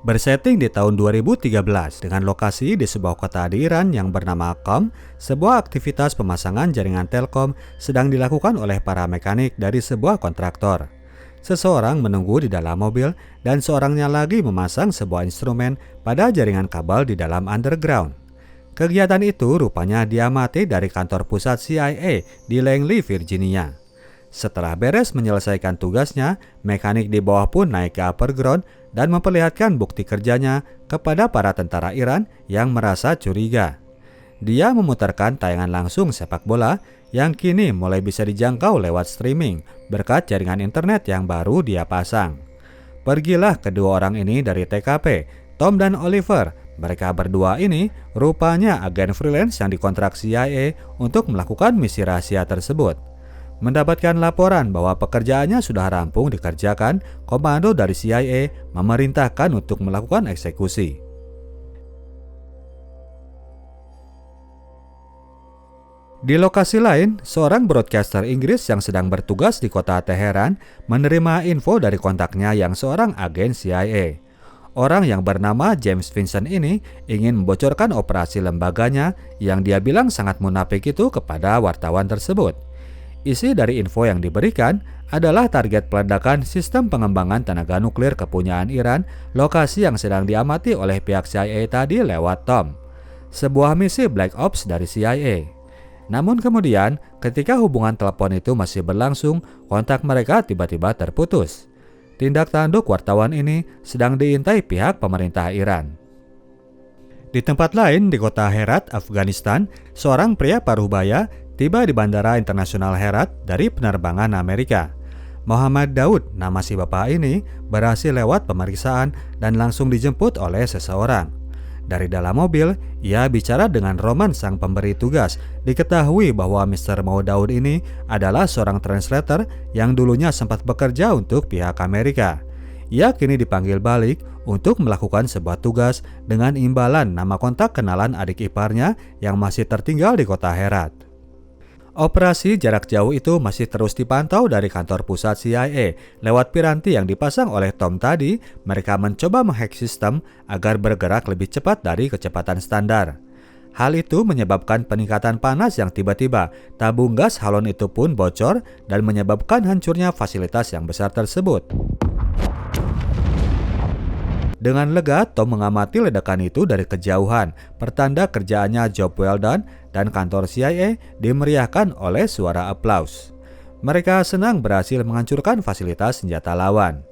Bersetting di tahun 2013 dengan lokasi di sebuah kota di Iran yang bernama Qom, sebuah aktivitas pemasangan jaringan Telkom sedang dilakukan oleh para mekanik dari sebuah kontraktor. Seseorang menunggu di dalam mobil dan seorangnya lagi memasang sebuah instrumen pada jaringan kabel di dalam underground. Kegiatan itu rupanya diamati dari kantor pusat CIA di Langley, Virginia. Setelah beres menyelesaikan tugasnya, mekanik di bawah pun naik ke upper ground dan memperlihatkan bukti kerjanya kepada para tentara Iran yang merasa curiga. Dia memutarkan tayangan langsung sepak bola yang kini mulai bisa dijangkau lewat streaming berkat jaringan internet yang baru dia pasang. Pergilah kedua orang ini dari TKP, Tom dan Oliver. Mereka berdua ini rupanya agen freelance yang dikontrak CIA untuk melakukan misi rahasia tersebut. Mendapatkan laporan bahwa pekerjaannya sudah rampung dikerjakan, komando dari CIA memerintahkan untuk melakukan eksekusi. Di lokasi lain, seorang broadcaster Inggris yang sedang bertugas di kota Teheran menerima info dari kontaknya yang seorang agen CIA. Orang yang bernama James Vincent ini ingin membocorkan operasi lembaganya yang dia bilang sangat munafik itu kepada wartawan tersebut. Isi dari info yang diberikan adalah target peledakan sistem pengembangan tenaga nuklir kepunyaan Iran, lokasi yang sedang diamati oleh pihak CIA tadi lewat Tom. Sebuah misi Black Ops dari CIA. Namun kemudian, ketika hubungan telepon itu masih berlangsung, kontak mereka tiba-tiba terputus. Tindak tanduk wartawan ini sedang diintai pihak pemerintah Iran. Di tempat lain di kota Herat, Afghanistan, seorang pria paruh-baya tiba di Bandara Internasional Herat dari penerbangan Amerika. Muhammad Daud, nama si bapak ini, berhasil lewat pemeriksaan dan langsung dijemput oleh seseorang. Dari dalam mobil, ia bicara dengan Roman sang pemberi tugas. Diketahui bahwa Mr. Daud ini adalah seorang translator yang dulunya sempat bekerja untuk pihak Amerika. Ia kini dipanggil balik untuk melakukan sebuah tugas dengan imbalan nama kontak kenalan adik iparnya yang masih tertinggal di kota Herat. Operasi jarak jauh itu masih terus dipantau dari kantor pusat CIA. Lewat piranti yang dipasang oleh Tom tadi, mereka mencoba menghack sistem agar bergerak lebih cepat dari kecepatan standar. Hal itu menyebabkan peningkatan panas yang tiba-tiba. Tabung gas halon itu pun bocor dan menyebabkan hancurnya fasilitas yang besar tersebut. Dengan lega, Tom mengamati ledakan itu dari kejauhan, pertanda kerjaannya job well done, dan kantor CIA dimeriahkan oleh suara aplaus. Mereka senang berhasil menghancurkan fasilitas senjata lawan.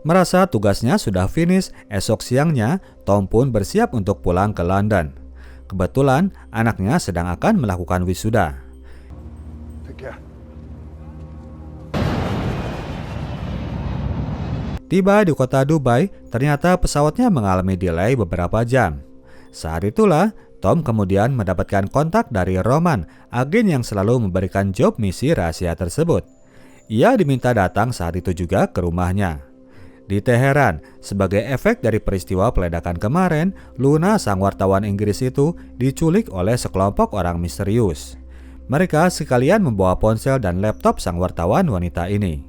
Merasa tugasnya sudah finish, esok siangnya Tom pun bersiap untuk pulang ke London. Kebetulan anaknya sedang akan melakukan wisuda. Tiba di kota Dubai, ternyata pesawatnya mengalami delay beberapa jam. Saat itulah, Tom kemudian mendapatkan kontak dari Roman, agen yang selalu memberikan job misi rahasia tersebut. Ia diminta datang saat itu juga ke rumahnya. Di Teheran, sebagai efek dari peristiwa peledakan kemarin, Luna, sang wartawan Inggris itu, diculik oleh sekelompok orang misterius. Mereka sekalian membawa ponsel dan laptop sang wartawan wanita ini.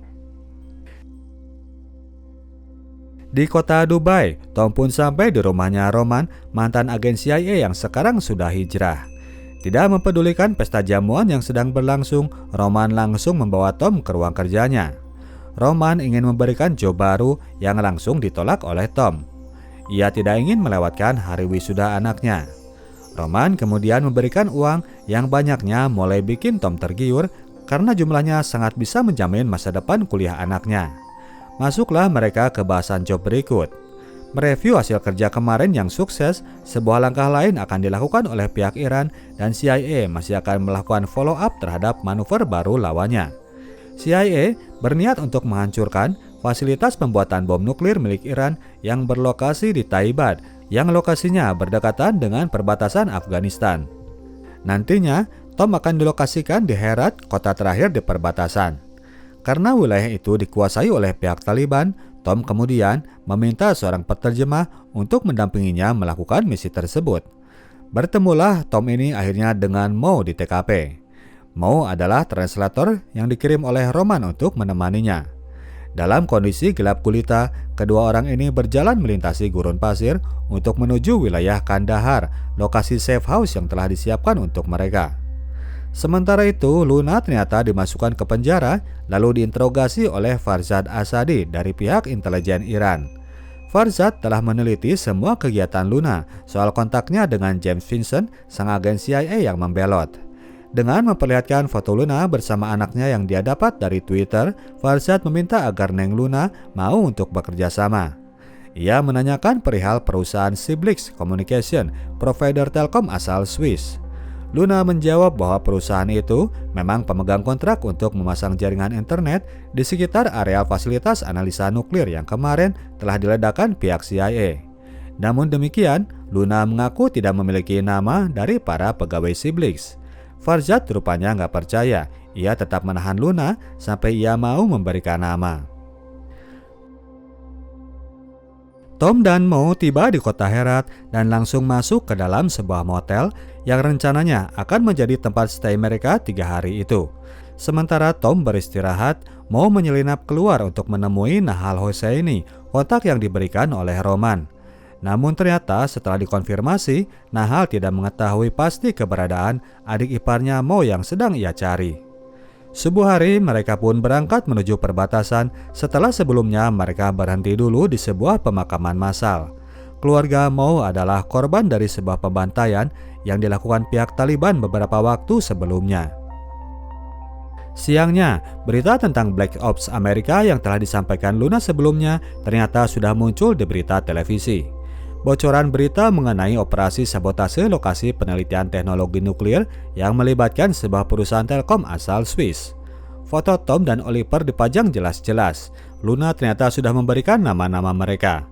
Di kota Dubai, Tom pun sampai di rumahnya Roman, mantan agen CIA yang sekarang sudah hijrah. Tidak mempedulikan pesta jamuan yang sedang berlangsung, Roman langsung membawa Tom ke ruang kerjanya. Roman ingin memberikan job baru yang langsung ditolak oleh Tom. Ia tidak ingin melewatkan hari wisuda anaknya. Roman kemudian memberikan uang yang banyaknya mulai bikin Tom tergiur karena jumlahnya sangat bisa menjamin masa depan kuliah anaknya. Masuklah mereka ke bahasan job berikut. Mereview hasil kerja kemarin yang sukses, sebuah langkah lain akan dilakukan oleh pihak Iran dan CIA masih akan melakukan follow up terhadap manuver baru lawannya. CIA berniat untuk menghancurkan fasilitas pembuatan bom nuklir milik Iran yang berlokasi di Taibad, yang lokasinya berdekatan dengan perbatasan Afghanistan. Nantinya, Tom akan dilokasikan di Herat, kota terakhir di perbatasan. Karena wilayah itu dikuasai oleh pihak Taliban, Tom kemudian meminta seorang penerjemah untuk mendampinginya melakukan misi tersebut. Bertemulah Tom ini akhirnya dengan Mo di TKP. Mo adalah translator yang dikirim oleh Roman untuk menemaninya. Dalam kondisi gelap gulita, kedua orang ini berjalan melintasi gurun pasir untuk menuju wilayah Kandahar, lokasi safe house yang telah disiapkan untuk mereka. Sementara itu, Luna ternyata dimasukkan ke penjara lalu diinterogasi oleh Farzad Asadi dari pihak intelijen Iran. Farzad telah meneliti semua kegiatan Luna soal kontaknya dengan James Vincent, sang agen CIA yang membelot. Dengan memperlihatkan foto Luna bersama anaknya yang dia dapat dari Twitter, Farzad meminta agar Neng Luna mau untuk bekerja sama. Ia menanyakan perihal perusahaan Siblix Communication, provider Telkom asal Swiss. Luna menjawab bahwa perusahaan itu memang pemegang kontrak untuk memasang jaringan internet di sekitar area fasilitas analisa nuklir yang kemarin telah diledakkan pihak CIA. Namun demikian, Luna mengaku tidak memiliki nama dari para pegawai Siblix. Farzad rupanya nggak percaya, ia tetap menahan Luna sampai ia mau memberikan nama. Tom dan Mo tiba di kota Herat dan langsung masuk ke dalam sebuah motel yang rencananya akan menjadi tempat stay mereka 3 hari itu. Sementara Tom beristirahat, Mo menyelinap keluar untuk menemui Nahal Hosseini, kontak yang diberikan oleh Roman. Namun ternyata setelah dikonfirmasi, Nahal tidak mengetahui pasti keberadaan adik iparnya Mo yang sedang ia cari. Subuh hari mereka pun berangkat menuju perbatasan setelah sebelumnya mereka berhenti dulu di sebuah pemakaman massal. Keluarga Mo adalah korban dari sebuah pembantaian yang dilakukan pihak Taliban beberapa waktu sebelumnya. Siangnya, berita tentang Black Ops Amerika yang telah disampaikan Luna sebelumnya ternyata sudah muncul di berita televisi. Bocoran berita mengenai operasi sabotase lokasi penelitian teknologi nuklir yang melibatkan sebuah perusahaan Telkom asal Swiss. Foto Tom dan Oliver dipajang jelas-jelas. Luna ternyata sudah memberikan nama-nama mereka.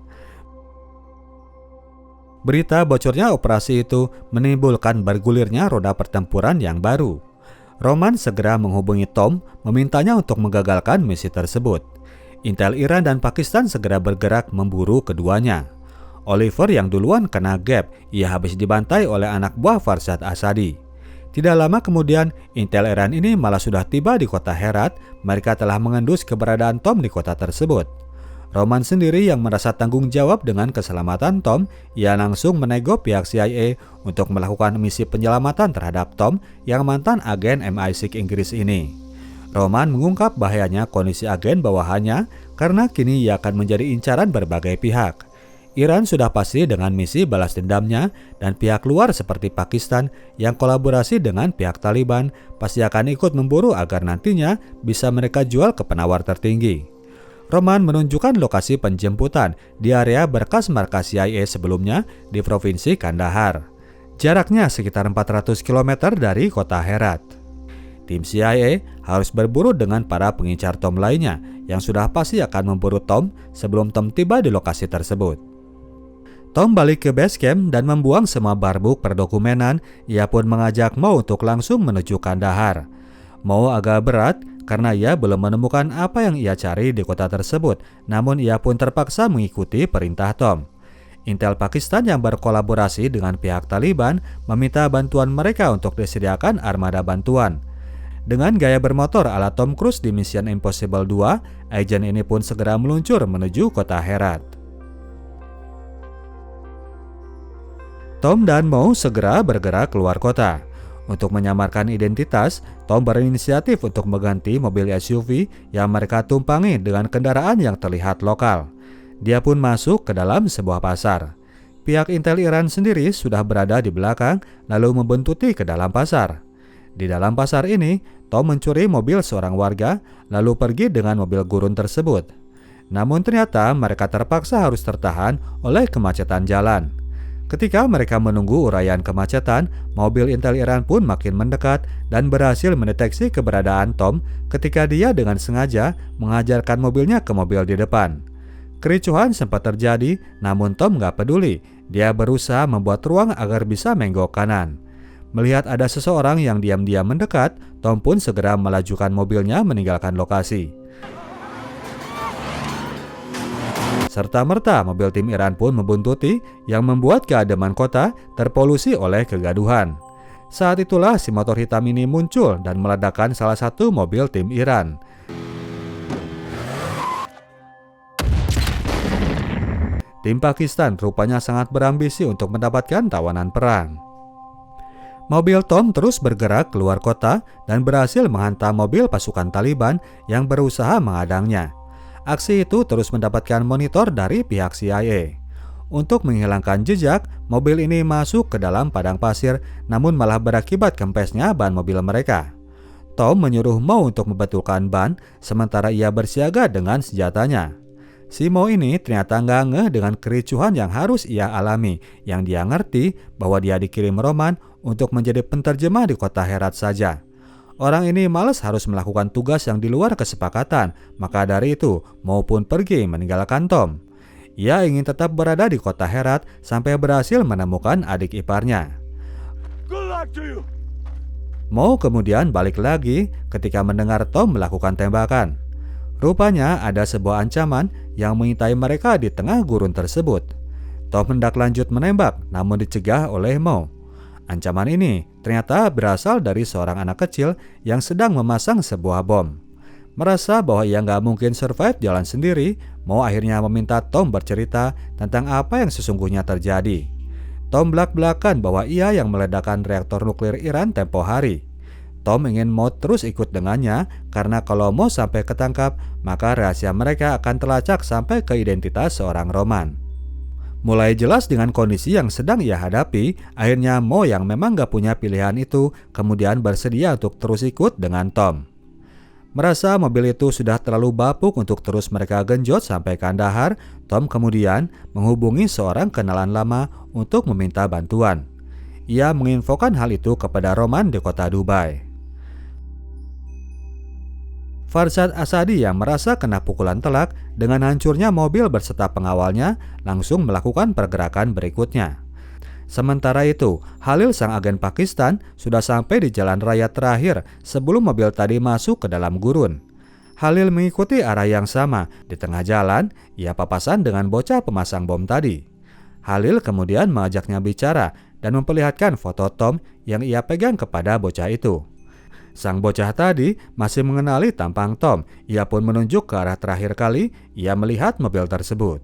Berita bocornya operasi itu menimbulkan bergulirnya roda pertempuran yang baru. Roman segera menghubungi Tom, memintanya untuk menggagalkan misi tersebut. Intel Iran dan Pakistan segera bergerak memburu keduanya. Oliver yang duluan kena gap, ia habis dibantai oleh anak buah Farzad Asadi. Tidak lama kemudian, Intel Iran ini malah sudah tiba di kota Herat. Mereka telah mengendus keberadaan Tom di kota tersebut. Roman sendiri yang merasa tanggung jawab dengan keselamatan Tom, ia langsung menego pihak CIA untuk melakukan misi penyelamatan terhadap Tom yang mantan agen MI6 Inggris ini. Roman mengungkap bahayanya kondisi agen bawahannya karena kini ia akan menjadi incaran berbagai pihak. Iran sudah pasti dengan misi balas dendamnya dan pihak luar seperti Pakistan yang kolaborasi dengan pihak Taliban pasti akan ikut memburu agar nantinya bisa mereka jual ke penawar tertinggi. Roman menunjukkan lokasi penjemputan di area berkas markas CIA sebelumnya di Provinsi Kandahar. Jaraknya sekitar 400 km dari kota Herat. Tim CIA harus berburu dengan para pengincar Tom lainnya yang sudah pasti akan memburu Tom sebelum Tom tiba di lokasi tersebut. Tom balik ke base camp dan membuang semua barbuk perdokumenan. Ia pun mengajak Mo untuk langsung menuju Kandahar. Mo agak berat karena ia belum menemukan apa yang ia cari di kota tersebut, namun ia pun terpaksa mengikuti perintah Tom. Intel Pakistan yang berkolaborasi dengan pihak Taliban meminta bantuan mereka untuk disediakan armada bantuan. Dengan gaya bermotor ala Tom Cruise di Mission Impossible 2, agen ini pun segera meluncur menuju kota Herat. Tom dan Mo segera bergerak keluar kota. Untuk menyamarkan identitas, Tom berinisiatif untuk mengganti mobil SUV yang mereka tumpangi dengan kendaraan yang terlihat lokal. Dia pun masuk ke dalam sebuah pasar. Pihak Intel Iran sendiri sudah berada di belakang lalu membuntuti ke dalam pasar. Di dalam pasar ini, Tom mencuri mobil seorang warga lalu pergi dengan mobil gurun tersebut. Namun ternyata mereka terpaksa harus tertahan oleh kemacetan jalan. Ketika mereka menunggu uraian kemacetan, mobil Intel Iran pun makin mendekat dan berhasil mendeteksi keberadaan Tom ketika dia dengan sengaja mengajarkan mobilnya ke mobil di depan. Kericuhan sempat terjadi, namun Tom gak peduli. Dia berusaha membuat ruang agar bisa menggok kanan. Melihat ada seseorang yang diam-diam mendekat, Tom pun segera melajukan mobilnya meninggalkan lokasi. Serta-merta mobil tim Iran pun membuntuti yang membuat keademan kota terpolusi oleh kegaduhan. Saat itulah si motor hitam ini muncul dan meledakkan salah satu mobil tim Iran. Tim Pakistan rupanya sangat berambisi untuk mendapatkan tawanan perang. Mobil Tom terus bergerak keluar kota dan berhasil menghantam mobil pasukan Taliban yang berusaha menghadangnya. Aksi itu terus mendapatkan monitor dari pihak CIA. Untuk menghilangkan jejak, mobil ini masuk ke dalam padang pasir, namun malah berakibat kempesnya ban mobil mereka. Tom menyuruh Mo untuk membetulkan ban, sementara ia bersiaga dengan senjatanya. Si Mo ini ternyata nggak ngeh dengan kericuhan yang harus ia alami, yang dia ngerti bahwa dia dikirim Roman untuk menjadi penterjemah di kota Herat saja. Orang ini malas harus melakukan tugas yang di luar kesepakatan, maka dari itu Mo pun pergi meninggalkan Tom. Ia ingin tetap berada di kota Herat sampai berhasil menemukan adik iparnya. Mo kemudian balik lagi ketika mendengar Tom melakukan tembakan. Rupanya ada sebuah ancaman yang mengintai mereka di tengah gurun tersebut. Tom hendak lanjut menembak, namun dicegah oleh Mo. Ancaman ini ternyata berasal dari seorang anak kecil yang sedang memasang sebuah bom. Merasa bahwa ia nggak mungkin survive jalan sendiri, Mo akhirnya meminta Tom bercerita tentang apa yang sesungguhnya terjadi. Tom belak-belakan bahwa ia yang meledakkan reaktor nuklir Iran tempo hari. Tom ingin Mo terus ikut dengannya karena kalau Mo sampai ketangkap, maka rahasia mereka akan terlacak sampai ke identitas seorang Roman. Mulai jelas dengan kondisi yang sedang ia hadapi, akhirnya Mo yang memang gak punya pilihan itu kemudian bersedia untuk terus ikut dengan Tom. Merasa mobil itu sudah terlalu bapuk untuk terus mereka genjot sampai Kandahar, Tom kemudian menghubungi seorang kenalan lama untuk meminta bantuan. Ia menginfokan hal itu kepada Roman di kota Dubai. Farzad Asadi yang merasa kena pukulan telak dengan hancurnya mobil berserta pengawalnya langsung melakukan pergerakan berikutnya. Sementara itu, Halil sang agen Pakistan sudah sampai di jalan raya terakhir sebelum mobil tadi masuk ke dalam gurun. Halil mengikuti arah yang sama. Di tengah jalan, ia papasan dengan bocah pemasang bom tadi. Halil kemudian mengajaknya bicara dan memperlihatkan foto Tom yang ia pegang kepada bocah itu. Sang bocah tadi masih mengenali tampang Tom. Ia pun menunjuk ke arah terakhir kali ia melihat mobil tersebut.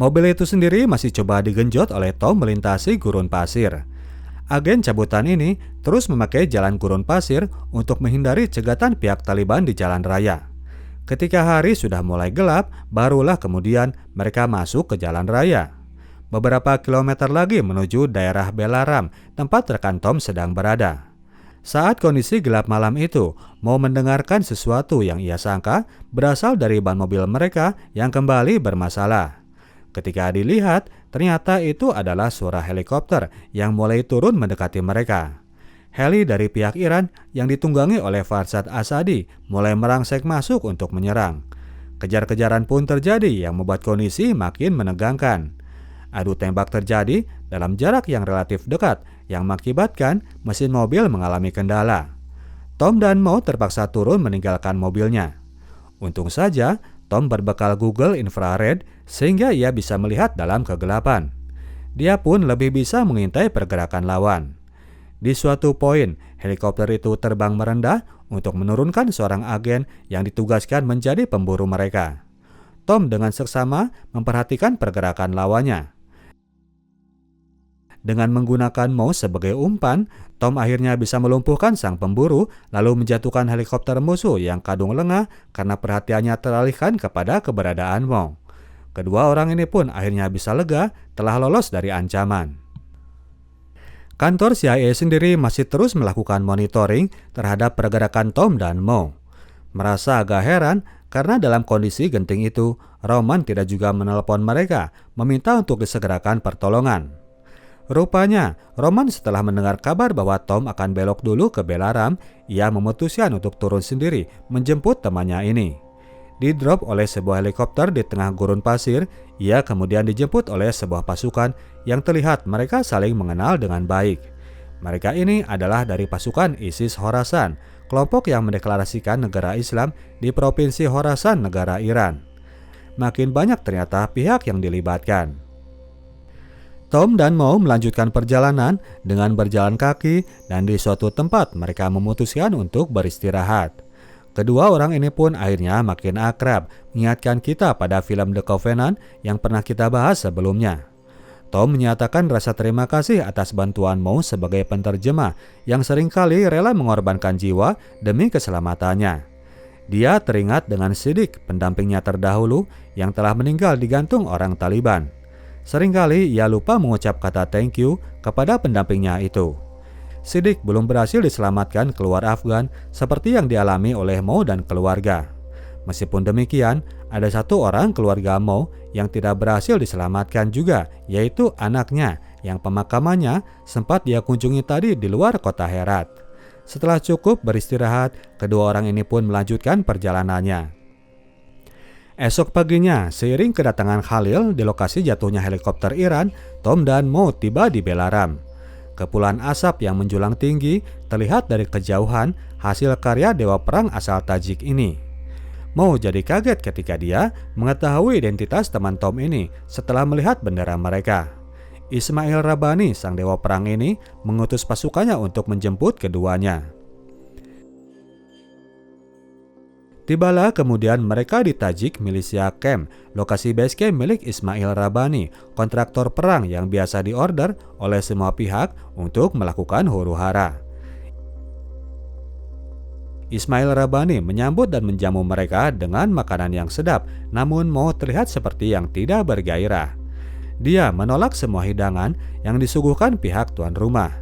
Mobil itu sendiri masih coba digenjot oleh Tom melintasi gurun pasir. Agen cabutan ini terus memakai jalan gurun pasir untuk menghindari cegatan pihak Taliban di jalan raya. Ketika hari sudah mulai gelap, barulah kemudian mereka masuk ke jalan raya. Beberapa kilometer lagi menuju daerah Belaram, tempat rekan Tom sedang berada. Saat kondisi gelap malam itu, Mo mendengarkan sesuatu yang ia sangka berasal dari ban mobil mereka yang kembali bermasalah. Ketika dilihat, ternyata itu adalah suara helikopter yang mulai turun mendekati mereka. Heli dari pihak Iran yang ditunggangi oleh Farzad Asadi mulai merangsek masuk untuk menyerang. Kejar-kejaran pun terjadi yang membuat kondisi makin menegangkan. Adu tembak terjadi dalam jarak yang relatif dekat yang mengakibatkan mesin mobil mengalami kendala. Tom dan Mo terpaksa turun meninggalkan mobilnya. Untung saja Tom berbekal Google Infrared sehingga ia bisa melihat dalam kegelapan. Dia pun lebih bisa mengintai pergerakan lawan. Di suatu poin, helikopter itu terbang merendah untuk menurunkan seorang agen yang ditugaskan menjadi pemburu mereka. Tom dengan seksama memperhatikan pergerakan lawannya. Dengan menggunakan mouse sebagai umpan, Tom akhirnya bisa melumpuhkan sang pemburu lalu menjatuhkan helikopter musuh yang kadung lengah karena perhatiannya teralihkan kepada keberadaan Mo. Kedua orang ini pun akhirnya bisa lega telah lolos dari ancaman. Kantor CIA sendiri masih terus melakukan monitoring terhadap pergerakan Tom dan Mo. Merasa agak heran karena dalam kondisi genting itu, Roman tidak juga menelepon mereka meminta untuk disegerakan pertolongan. Rupanya, Roman setelah mendengar kabar bahwa Tom akan belok dulu ke Belaram, ia memutuskan untuk turun sendiri menjemput temannya ini. Didrop oleh sebuah helikopter di tengah gurun pasir, ia kemudian dijemput oleh sebuah pasukan yang terlihat mereka saling mengenal dengan baik. Mereka ini adalah dari pasukan ISIS Khorasan, kelompok yang mendeklarasikan negara Islam di provinsi Khorasan, negara Iran. Makin banyak ternyata pihak yang dilibatkan. Tom dan Mo melanjutkan perjalanan dengan berjalan kaki dan di suatu tempat mereka memutuskan untuk beristirahat. Kedua orang ini pun akhirnya makin akrab, mengingatkan kita pada film The Covenant yang pernah kita bahas sebelumnya. Tom menyatakan rasa terima kasih atas bantuan Mo sebagai penterjemah yang seringkali rela mengorbankan jiwa demi keselamatannya. Dia teringat dengan Siddiq, pendampingnya terdahulu yang telah meninggal digantung orang Taliban. Seringkali ia lupa mengucap kata thank you kepada pendampingnya itu. Siddiq belum berhasil diselamatkan keluar Afgan seperti yang dialami oleh Mo dan keluarga. Meskipun demikian, ada satu orang keluarga Mo yang tidak berhasil diselamatkan juga, yaitu anaknya yang pemakamannya sempat dia kunjungi tadi di luar kota Herat. Setelah cukup beristirahat, kedua orang ini pun melanjutkan perjalanannya. Esok paginya, seiring kedatangan Khalil di lokasi jatuhnya helikopter Iran, Tom dan Mo tiba di Belaram. Kepulan asap yang menjulang tinggi terlihat dari kejauhan hasil karya dewa perang asal Tajik ini. Mo jadi kaget ketika dia mengetahui identitas teman Tom ini setelah melihat bendera mereka. Ismail Rabbani, sang dewa perang ini, mengutus pasukannya untuk menjemput keduanya. Tibalah kemudian mereka di Tajik Militia Camp, lokasi base camp milik Ismail Rabbani, kontraktor perang yang biasa diorder oleh semua pihak untuk melakukan huru-hara. Ismail Rabbani menyambut dan menjamu mereka dengan makanan yang sedap, namun Mo terlihat seperti yang tidak bergairah. Dia menolak semua hidangan yang disuguhkan pihak tuan rumah.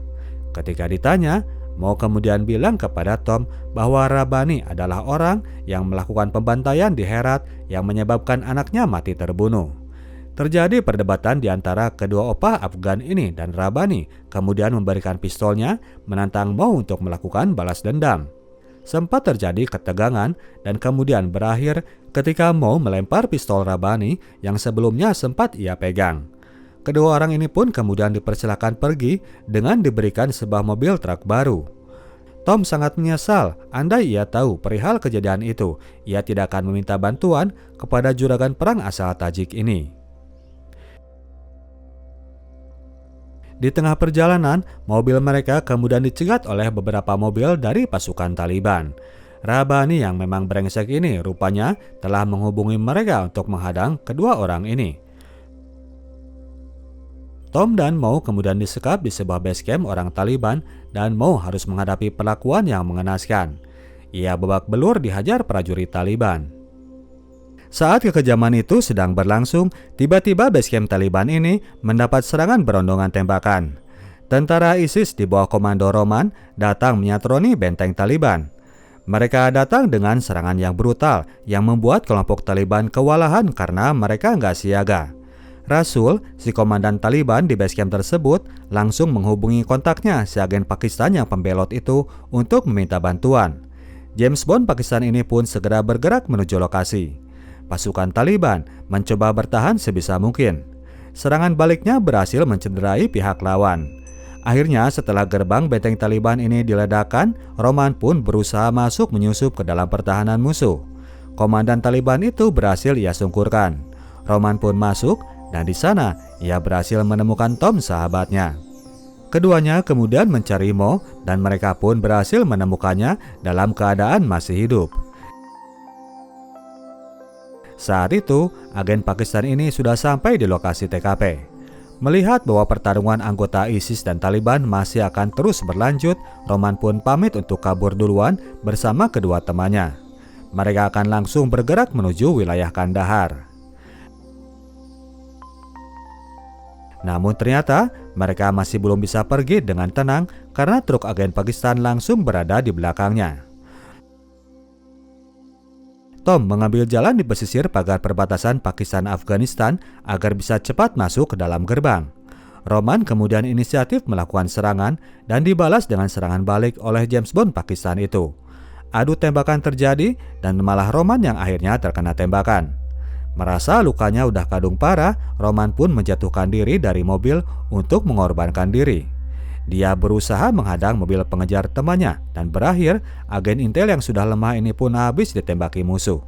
Ketika ditanya, Mo kemudian bilang kepada Tom bahwa Rabbani adalah orang yang melakukan pembantaian di Herat yang menyebabkan anaknya mati terbunuh. Terjadi perdebatan di antara kedua opah Afgan ini dan Rabbani kemudian memberikan pistolnya menantang Mo untuk melakukan balas dendam. Sempat terjadi ketegangan dan kemudian berakhir ketika Mo melempar pistol Rabbani yang sebelumnya sempat ia pegang. Kedua orang ini pun kemudian dipersilakan pergi dengan diberikan sebuah mobil truk baru. Tom sangat menyesal andai ia tahu perihal kejadian itu. Ia tidak akan meminta bantuan kepada juragan perang asal Tajik ini. Di tengah perjalanan, mobil mereka kemudian dicegat oleh beberapa mobil dari pasukan Taliban. Rabbani yang memang brengsek ini rupanya telah menghubungi mereka untuk menghadang kedua orang ini. Tom dan Mo kemudian disekap di sebuah base camp orang Taliban dan Mo harus menghadapi perlakuan yang mengenaskan. Ia babak belur dihajar prajurit Taliban. Saat kekejaman itu sedang berlangsung, tiba-tiba base camp Taliban ini mendapat serangan berondongan tembakan. Tentara ISIS di bawah komando Roman datang menyatroni benteng Taliban. Mereka datang dengan serangan yang brutal yang membuat kelompok Taliban kewalahan karena mereka nggak siaga. Rasul, si komandan Taliban di base camp tersebut, langsung menghubungi kontaknya si agen Pakistan yang pembelot itu untuk meminta bantuan. James Bond Pakistan ini pun segera bergerak menuju lokasi. Pasukan Taliban mencoba bertahan sebisa mungkin. Serangan baliknya berhasil mencederai pihak lawan. Akhirnya setelah gerbang benteng Taliban ini diledakkan, Roman pun berusaha masuk menyusup ke dalam pertahanan musuh. Komandan Taliban itu berhasil ia sungkurkan. Roman pun masuk dan di sana ia berhasil menemukan Tom sahabatnya. Keduanya kemudian mencari Mo dan mereka pun berhasil menemukannya dalam keadaan masih hidup. Saat itu, agen Pakistan ini sudah sampai di lokasi TKP. Melihat bahwa pertarungan anggota ISIS dan Taliban masih akan terus berlanjut, Roman pun pamit untuk kabur duluan bersama kedua temannya. Mereka akan langsung bergerak menuju wilayah Kandahar. Namun ternyata mereka masih belum bisa pergi dengan tenang karena truk agen Pakistan langsung berada di belakangnya. Tom mengambil jalan di pesisir pagar perbatasan Pakistan-Afghanistan agar bisa cepat masuk ke dalam gerbang. Roman kemudian inisiatif melakukan serangan dan dibalas dengan serangan balik oleh James Bond Pakistan itu. Adu tembakan terjadi dan malah Roman yang akhirnya terkena tembakan. Merasa lukanya udah kadung parah, Roman pun menjatuhkan diri dari mobil untuk mengorbankan diri. Dia berusaha menghadang mobil pengejar temannya dan berakhir agen intel yang sudah lemah ini pun habis ditembaki musuh.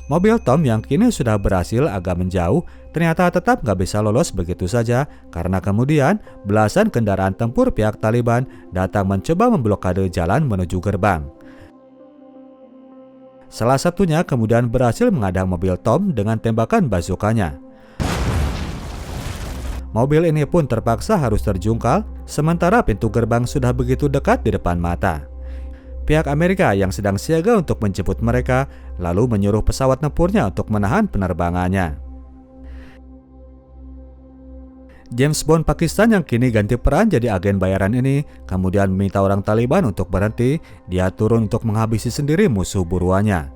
Mobil Tom yang kini sudah berhasil agak menjauh ternyata tetap gak bisa lolos begitu saja karena kemudian belasan kendaraan tempur pihak Taliban datang mencoba memblokade jalan menuju gerbang. Salah satunya kemudian berhasil mengadang mobil Tom dengan tembakan bazukanya. Mobil ini pun terpaksa harus terjungkal, sementara pintu gerbang sudah begitu dekat di depan mata. Pihak Amerika yang sedang siaga untuk menjemput mereka, lalu menyuruh pesawat tempurnya untuk menahan penerbangannya. James Bond Pakistan yang kini ganti peran jadi agen bayaran ini, kemudian meminta orang Taliban untuk berhenti, dia turun untuk menghabisi sendiri musuh buruannya.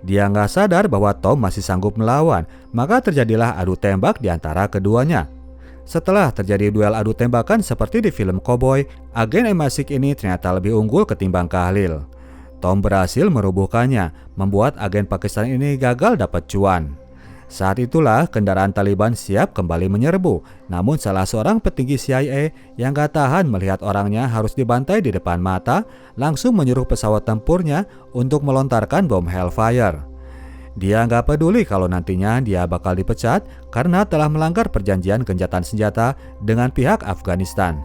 Dia nggak sadar bahwa Tom masih sanggup melawan, maka terjadilah adu tembak di antara keduanya. Setelah terjadi duel adu tembakan seperti di film Cowboy, agen MI6 ini ternyata lebih unggul ketimbang Khalil. Tom berhasil merubuhkannya, membuat agen Pakistan ini gagal dapat cuan. Saat itulah kendaraan Taliban siap kembali menyerbu, namun salah seorang petinggi CIA yang gak tahan melihat orangnya harus dibantai di depan mata, langsung menyuruh pesawat tempurnya untuk melontarkan bom Hellfire. Dia nggak peduli kalau nantinya dia bakal dipecat karena telah melanggar perjanjian gencatan senjata dengan pihak Afghanistan.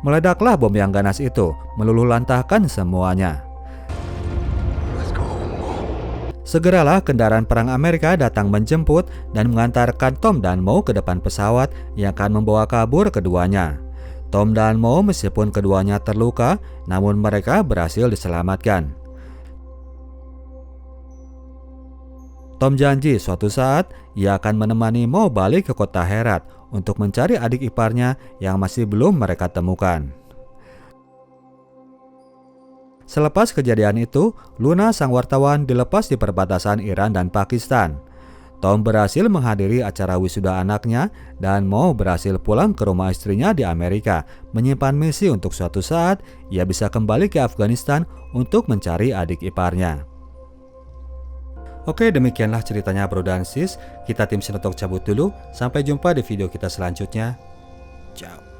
Meledaklah bom yang ganas itu, meluluh lantahkan semuanya. Segeralah kendaraan perang Amerika datang menjemput dan mengantarkan Tom dan Mo ke depan pesawat yang akan membawa kabur keduanya. Tom dan Mo meskipun keduanya terluka, namun mereka berhasil diselamatkan. Tom janji suatu saat ia akan menemani Mo balik ke kota Herat untuk mencari adik iparnya yang masih belum mereka temukan. Selepas kejadian itu, Luna sang wartawan dilepas di perbatasan Iran dan Pakistan. Tom berhasil menghadiri acara wisuda anaknya dan Mo berhasil pulang ke rumah istrinya di Amerika, menyimpan misi untuk suatu saat ia bisa kembali ke Afghanistan untuk mencari adik iparnya. Oke, demikianlah ceritanya bro dan sis. Kita tim Sinotok cabut dulu. Sampai jumpa di video kita selanjutnya. Ciao.